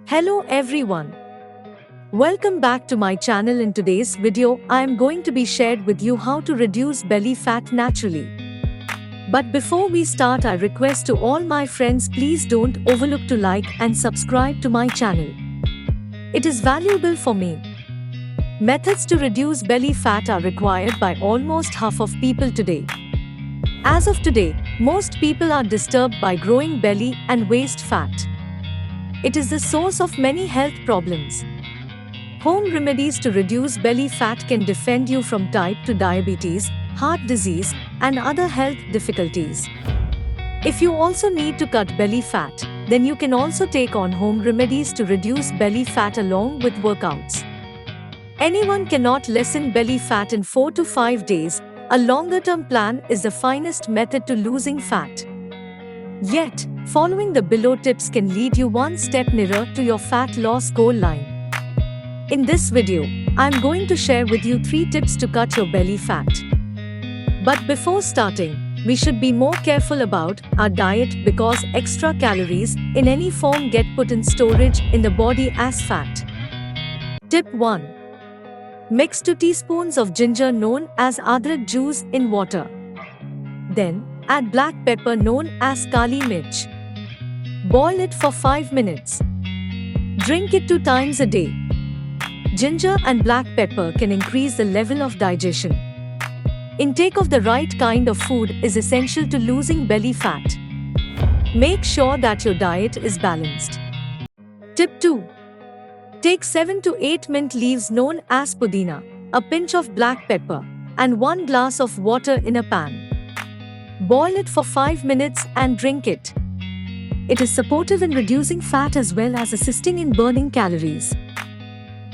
Hello everyone. Welcome back to my channel. In today's video, I am going to be shared with you how to reduce belly fat naturally. But before we start, I request to all my friends, please don't overlook to like and subscribe to my channel. It is valuable for me. Methods to reduce belly fat are required by almost half of people today. As of today, most people are disturbed by growing belly and waist fat. It is the source of many health problems. Home remedies to reduce belly fat can defend you from type 2 diabetes, heart disease, and other health difficulties. If you also need to cut belly fat, then you can also take on home remedies to reduce belly fat along with workouts. Anyone cannot lessen belly fat in 4 to 5 days. A longer-term plan is the finest method to losing fat. Yet, following the below tips can lead you one step nearer to your fat loss goal line. In this video, I am going to share with you 3 tips to cut your belly fat. But before starting, we should be more careful about our diet because extra calories in any form get put in storage in the body as fat. Tip 1. Mix 2 teaspoons of ginger known as adrak juice in water. Then, add black pepper known as kali mirch. Boil it for 5 minutes. Drink it 2 times a day. Ginger and black pepper can increase the level of digestion. Intake of the right kind of food is essential to losing belly fat. Make sure that your diet is balanced. Tip 2. Take 7 to 8 mint leaves known as pudina, a pinch of black pepper, and 1 glass of water in a pan. Boil it for 5 minutes and drink it. It is supportive in reducing fat as well as assisting in burning calories.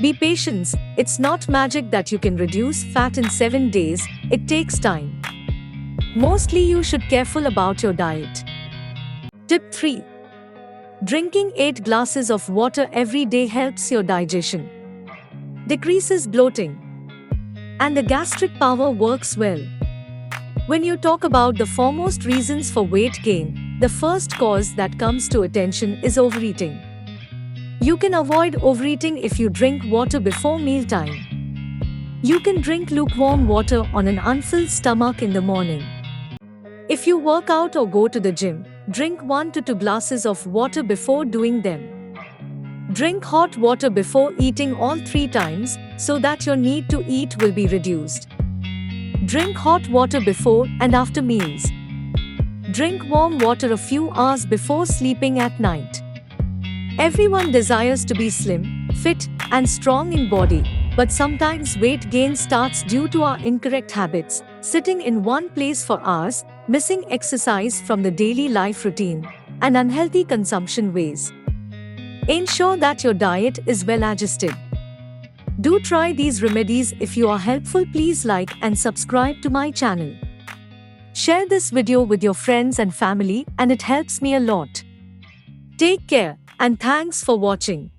Be patient, it's not magic that you can reduce fat in 7 days, it takes time. Mostly you should be careful about your diet. Tip 3. Drinking 8 glasses of water every day helps your digestion, decreases bloating, and the gastric power works well. When you talk about the foremost reasons for weight gain, the first cause that comes to attention is overeating. You can avoid overeating if you drink water before mealtime. You can drink lukewarm water on an unfilled stomach in the morning. If you work out or go to the gym, drink 1 to 2 glasses of water before doing them. Drink hot water before eating all 3 times so that your need to eat will be reduced. Drink hot water before and after meals. Drink warm water a few hours before sleeping at night. Everyone desires to be slim, fit, and strong in body, but sometimes weight gain starts due to our incorrect habits, sitting in one place for hours, missing exercise from the daily life routine, and unhealthy consumption ways. Ensure that your diet is well adjusted. Do try these remedies. If you are helpful, please like and subscribe to my channel. Share this video with your friends and family and it helps me a lot. Take care and thanks for watching.